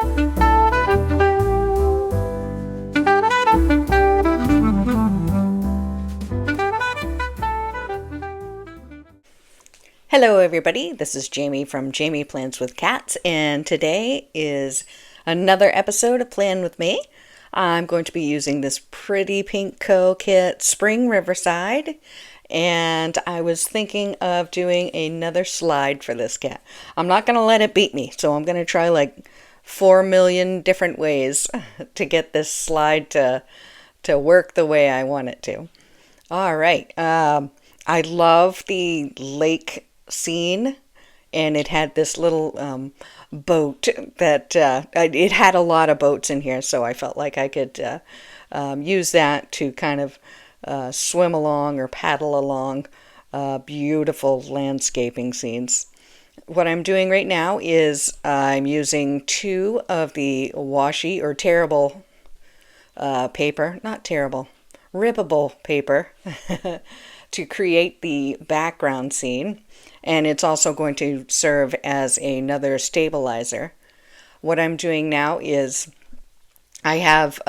Hello everybody, this is Jamie from Jamie Plans with Cats, and today is another episode of Plan with Me. I'm going to be using this pretty pink kit, Spring Riverside, and I was thinking of doing another slide for this cat. I'm not going to let it beat me, so I'm going to try like 4 million different ways to get this slide to work the way I want it to. All right, I love the lake scene, and it had this little boat that it had a lot of boats in here, so I felt like I could use that to kind of swim along or paddle along beautiful landscaping scenes. What I'm doing right now is I'm using 2 of the washi or tearable paper, not terrible, rippable paper to create the background scene, and it's also going to serve as another stabilizer. What I'm doing now is I have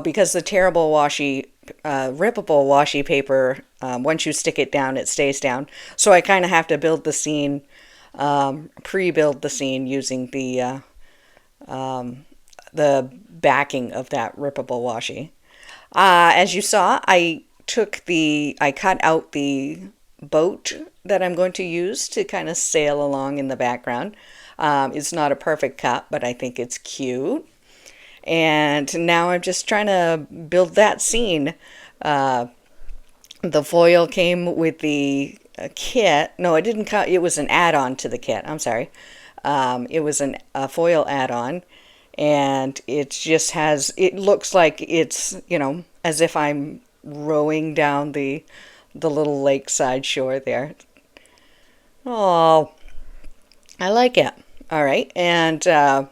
because the terrible washi, rippable washi paper, once you stick it down, it stays down. So I kind of have to build the scene, pre-build the scene using the backing of that rippable washi. As you saw, I cut out the boat that I'm going to use to kind of sail along in the background. It's not a perfect cut, but I think it's cute. And now I'm just trying to build that scene. The foil came with the kit. No, it didn't cut. It was an add-on to the kit. I'm sorry. It was a foil add-on. And it just has, it looks like it's, as if I'm rowing down the little lakeside shore there. Oh, I like it. All right. And now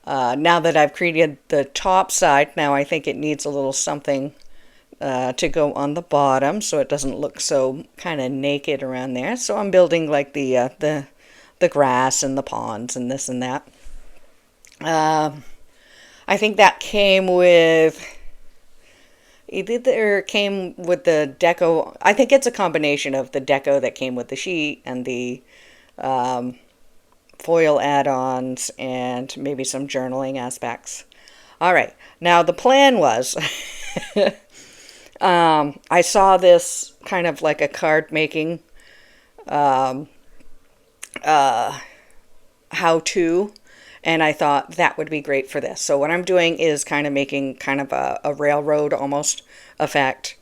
that I've created the top side, now I think it needs a little something to go on the bottom so it doesn't look so kind of naked around there. So I'm building like the grass and the ponds and this and that. I think that came with, either came with the deco. I think it's a combination of the deco that came with the sheet and the foil add-ons and maybe some journaling aspects. All right, now the plan was, I saw this kind of like a card making how-to. And I thought that would be great for this. So what I'm doing is kind of making kind of a railroad almost effect.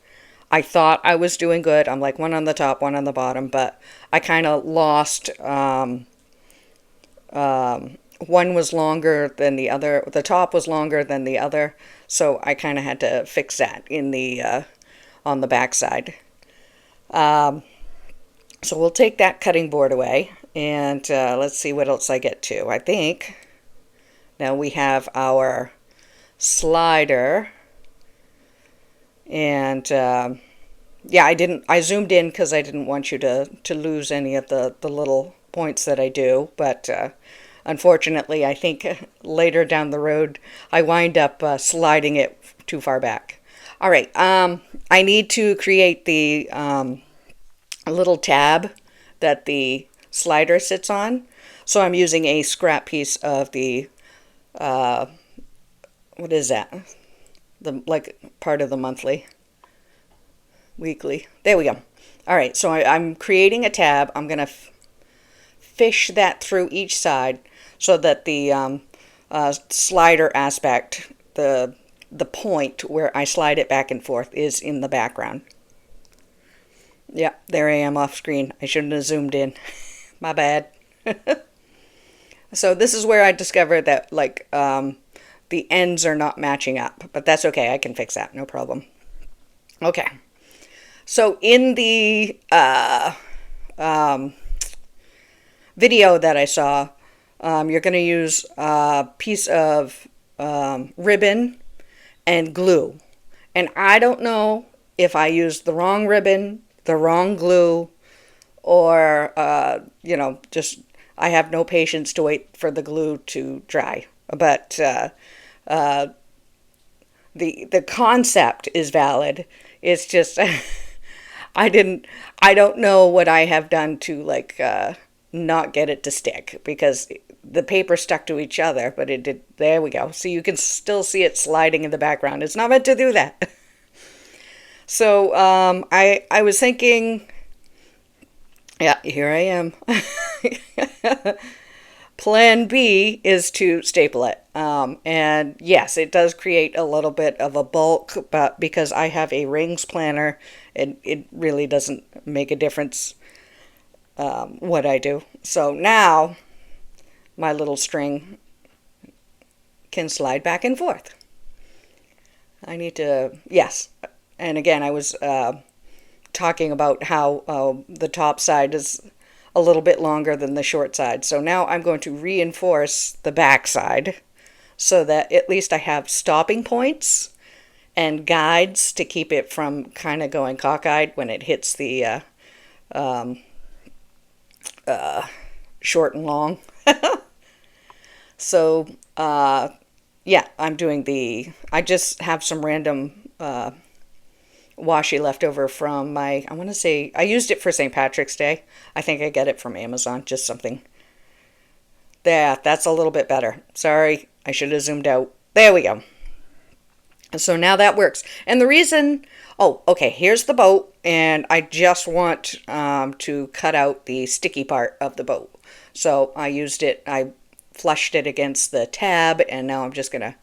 I thought I was doing good. I'm like one on the top, one on the bottom, but I kind of lost. One was longer than the other. The top was longer than the other, so I kind of had to fix that in the on the back side. So we'll take that cutting board away, and let's see what else I get to. I think. Now we have our slider, and yeah, I zoomed in because I didn't want you to lose any of the little points that I do, but unfortunately I think later down the road I wind up sliding it too far back. All right, I need to create the little tab that the slider sits on, so I'm using a scrap piece of the what is that? Like part of the monthly, weekly. There we go. All right, so I'm creating a tab. I'm gonna fish that through each side so that the slider aspect, the point where I slide it back and forth, is in the background. Yeah, there I am off screen. I shouldn't have zoomed in. My bad. So this is where I discovered that like the ends are not matching up, but that's okay. I can fix that, no problem. Okay. So in the video that I saw, you're going to use a piece of ribbon and glue. And I don't know if I used the wrong ribbon, the wrong glue, or, just I have no patience to wait for the glue to dry. But the concept is valid. It's just I don't know what I have done to like not get it to stick because the paper stuck to each other, but it did. There we go. So you can still see it sliding in the background. It's not meant to do that. So I was thinking, yeah, here I am. Plan B is to staple it. And yes, it does create a little bit of a bulk, but because I have a rings planner, it really doesn't make a difference what I do. So now my little string can slide back and forth. I need to, yes. And again, I was talking about how the top side is a little bit longer than the short side. So now I'm going to reinforce the back side so that at least I have stopping points and guides to keep it from kind of going cockeyed when it hits the short and long. So yeah, I just have some random washi left over from I want to say, I used it for St. Patrick's Day. I think I get it from Amazon, just something. There, that's a little bit better. Sorry, I should have zoomed out. There we go. So now that works. And the reason, oh, okay, here's the boat, and I just want to cut out the sticky part of the boat. So I flushed it against the tab, and now I'm just going to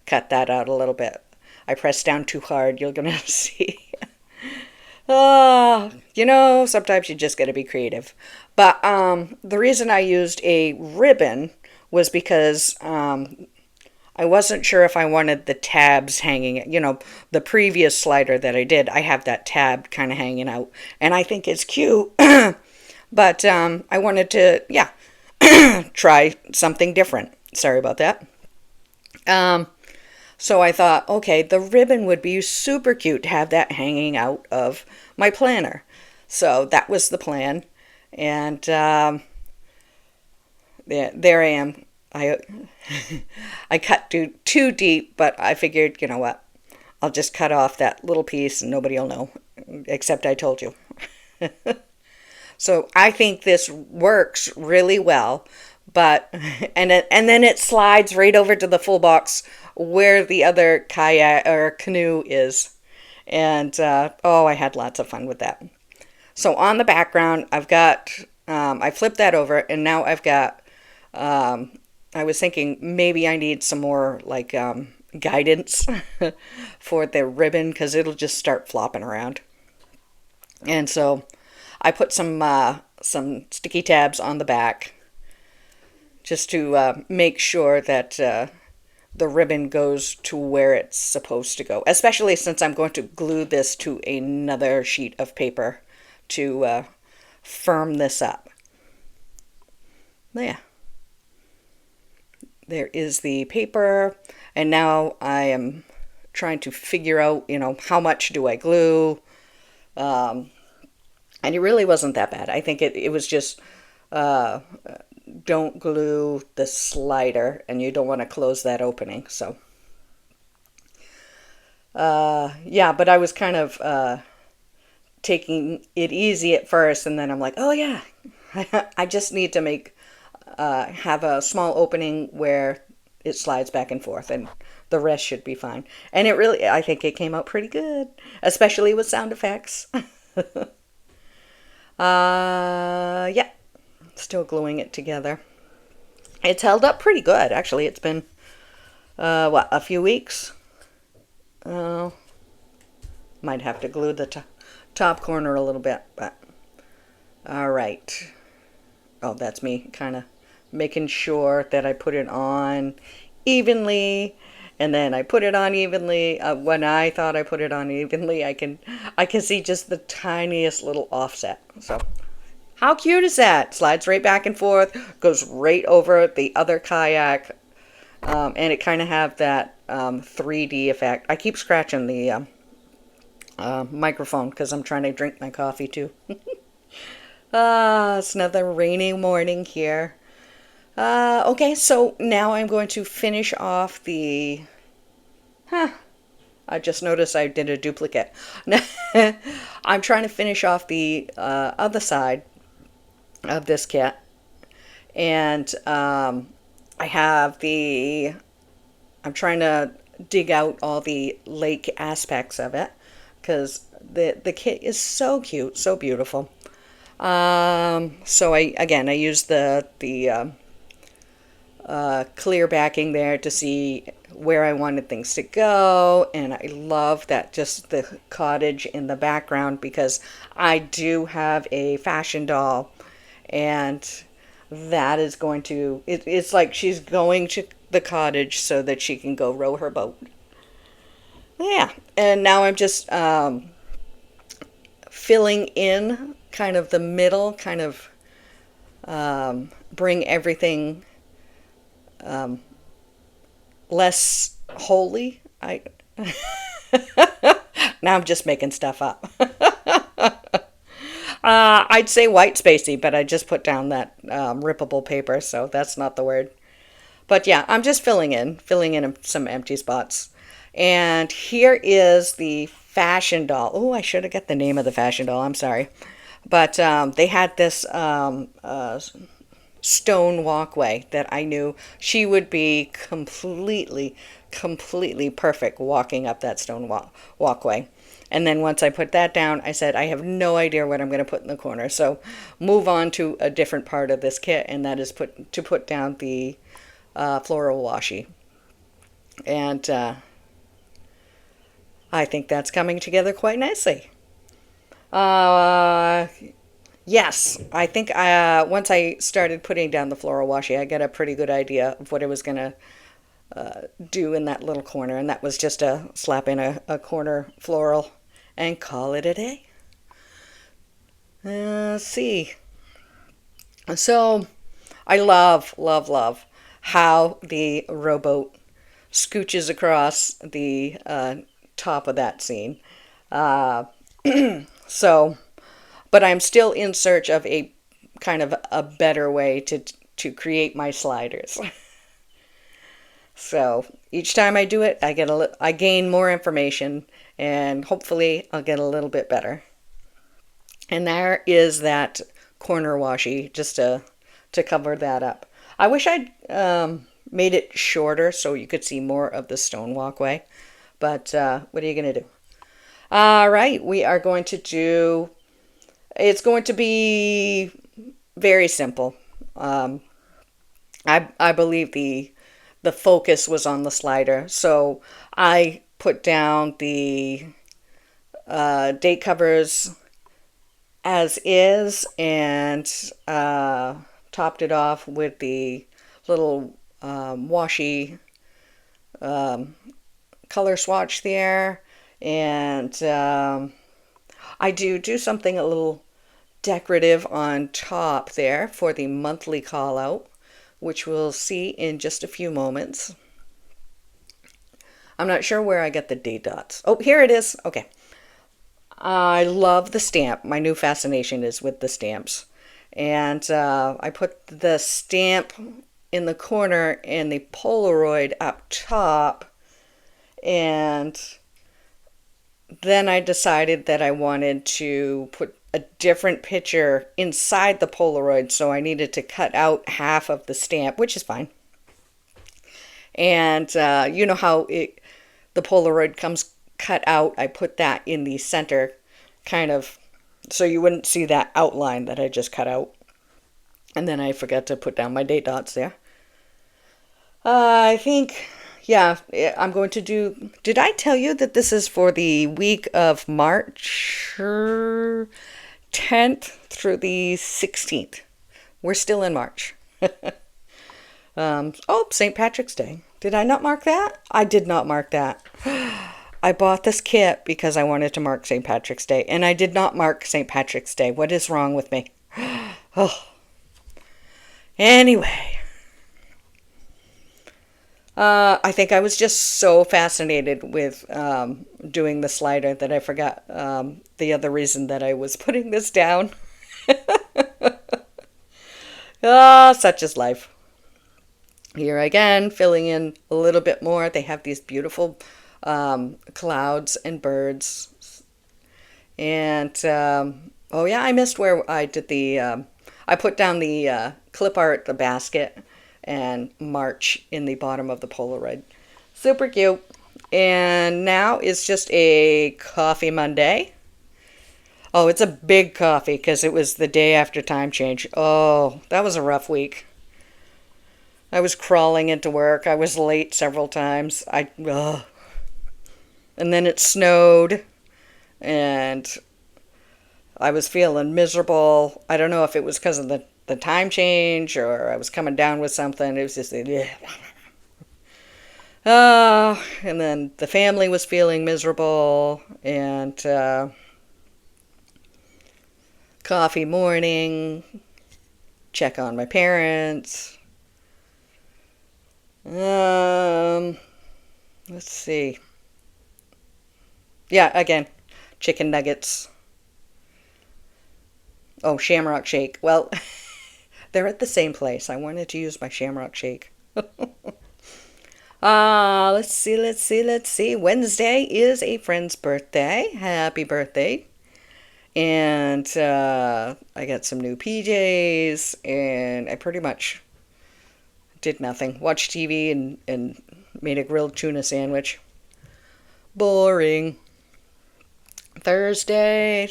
cut that out a little bit. I pressed down too hard, you're going to see. Sometimes you just got to be creative. But the reason I used a ribbon was because I wasn't sure if I wanted the tabs hanging. The previous slider that I did, I have that tab kind of hanging out. And I think it's cute. But I wanted to, try something different. Sorry about that. So I thought, okay, the ribbon would be super cute to have that hanging out of my planner. So that was the plan. And there I am. I cut too deep, but I figured, you know what? I'll just cut off that little piece and nobody will know, except I told you. So I think this works really well. But and then it slides right over to the full box where the other kayak or canoe is, and I had lots of fun with that. So on the background, I've got I flipped that over, and now I've got. I was thinking maybe I need some more like guidance for the ribbon because it'll just start flopping around, and so I put some sticky tabs on the back. Just to make sure that the ribbon goes to where it's supposed to go. Especially since I'm going to glue this to another sheet of paper to firm this up. Yeah. There is the paper. And now I am trying to figure out, how much do I glue? And it really wasn't that bad. I think it was just... don't glue the slider, and you don't want to close that opening. So but I was kind of taking it easy at first, and then I'm like, oh yeah, I just need to have a small opening where it slides back and forth, and the rest should be fine. And I think it came out pretty good, especially with sound effects. Yeah. Still gluing it together. It's held up pretty good, actually. It's been, a few weeks? Might have to glue the top corner a little bit, but all right. Oh, that's me kind of making sure that I put it on evenly, and then I put it on evenly. When I thought I put it on evenly, I can see just the tiniest little offset. So. How cute is that? Slides right back and forth, goes right over the other kayak, and it kind of have that 3D effect. I keep scratching the microphone because I'm trying to drink my coffee too. It's another rainy morning here. Okay, so now I'm going to finish off the... I just noticed I did a duplicate. I'm trying to finish off the other side of this kit. And I have the... I'm trying to dig out all the lake aspects of it because the kit is so cute, so beautiful. So I use the clear backing there to see where I wanted things to go, and I love that just the cottage in the background because I do have a fashion doll, and that is going to it's like she's going to the cottage so that she can go row her boat. Yeah, and now I'm just filling in kind of the middle, kind of bring everything less holy. Now I'm just making stuff up. I'd say white spacey, but I just put down that rippable paper, so that's not the word. But yeah, I'm just filling in some empty spots. And here is the fashion doll. Oh, I should have got the name of the fashion doll. I'm sorry. But they had this stone walkway that I knew she would be completely perfect walking up that stone walkway. And then once I put that down, I said, I have no idea what I'm going to put in the corner. So move on to a different part of this kit, and that is to put down the floral washi. And I think that's coming together quite nicely. Yes, I think once I started putting down the floral washi, I got a pretty good idea of what I was going to do in that little corner, and that was just to slap in a corner floral and call it a day. Let's see. So I love how the rowboat scooches across the top of that scene. So, but I'm still in search of a kind of a better way to create my sliders. So each time I do it, I gain more information, and hopefully I'll get a little bit better. And there is that corner washi just to cover that up. I wish I'd made it shorter so you could see more of the stone walkway, but what are you going to do? All right, we are going to do, it's going to be very simple. I believe the focus was on the slider, so I put down the date covers as is and topped it off with the little washi color swatch there, and I do something a little decorative on top there for the monthly call out, which we'll see in just a few moments. I'm not sure where I got the date dots. Oh, here it is. Okay. I love the stamp. My new fascination is with the stamps. And I put the stamp in the corner and the Polaroid up top. And then I decided that I wanted to put a different picture inside the Polaroid, so I needed to cut out half of the stamp, which is fine. And you know how the Polaroid comes cut out? I put that in the center, kind of, so you wouldn't see that outline that I just cut out. And then I forgot to put down my date dots there. I think, yeah, I'm going to do... Did I tell you that this is for the week of March 10th through the 16th? We're still in March. Oh, St. Patrick's Day. Did I not mark that? I did not mark that. I bought this kit because I wanted to mark St. Patrick's Day, and I did not mark St. Patrick's Day. What is wrong with me? Oh. Anyway. I think I was just so fascinated with doing the slider that I forgot the other reason that I was putting this down. Ah, such is life. Here again, filling in a little bit more. They have these beautiful clouds and birds. And oh yeah, I missed where I did the I put down the clip art, the basket, and March in the bottom of the Polaroid. Super cute. And now it's just a coffee Monday. Oh, it's a big coffee because it was the day after time change. Oh, that was a rough week. I was crawling into work. I was late several times. And then it snowed, and I was feeling miserable. I don't know if it was because of the time change or I was coming down with something. It was just, and then the family was feeling miserable, and coffee morning, check on my parents. Let's see. Yeah, again, chicken nuggets. Oh, Shamrock Shake. Well, they're at the same place. I wanted to use my Shamrock Shake. Let's see. Wednesday is a friend's birthday. Happy birthday. And I got some new PJs, and I pretty much did nothing. Watched TV and made a grilled tuna sandwich. Boring. Thursday.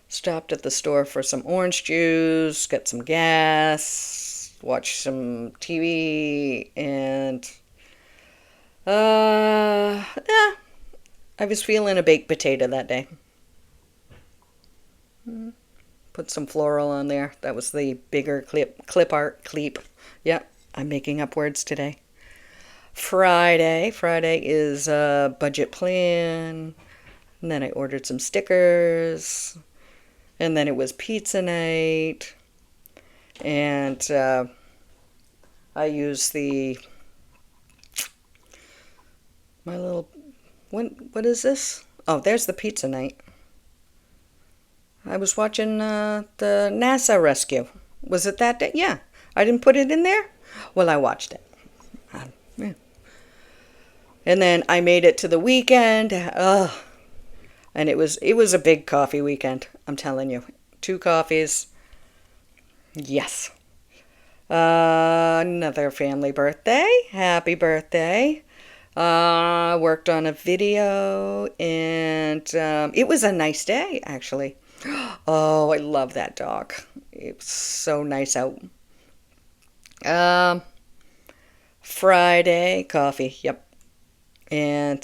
Stopped at the store for some orange juice, got some gas, watched some TV, and yeah, I was feeling a baked potato that day. Put some floral on there. That was the bigger clip art. Yep, I'm making up words today. Friday is a budget plan. And then I ordered some stickers. And then it was pizza night. And I used what is this? Oh, there's the pizza night. I was watching the NASA rescue. Was it that day? Yeah. I didn't put it in there? Well, I watched it. Yeah. And then I made it to the weekend. And it was a big coffee weekend, I'm telling you. 2 coffees. Yes. Another family birthday. Happy birthday. Worked on a video, and it was a nice day, actually. Oh, I love that dog. It was so nice out. Friday, coffee. Yep. And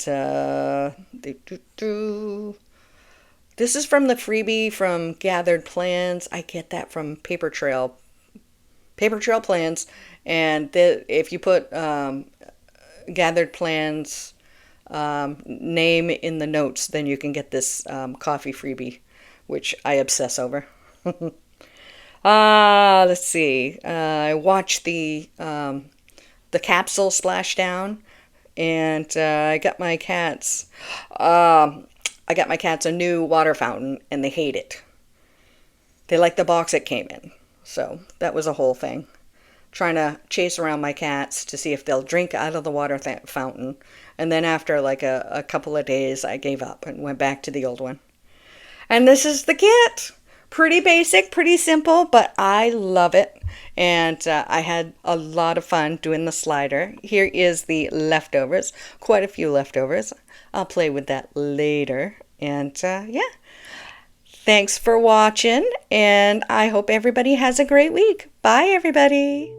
this is from the freebie from Gathered Plans. I get that from Paper Trail Plans. And if you put Gathered Plans name in the notes, then you can get this coffee freebie, which I obsess over. Let's see. I watched the capsule splash down, and I got my cats. A new water fountain, and they hate it. They like the box it came in. So that was a whole thing. Trying to chase around my cats to see if they'll drink out of the water fountain. And then after like a couple of days, I gave up and went back to the old one. And this is the kit. Pretty basic, pretty simple, but I love it. And I had a lot of fun doing the slider. Here is the leftovers. Quite a few leftovers. I'll play with that later. And yeah. Thanks for watching, and I hope everybody has a great week. Bye, everybody.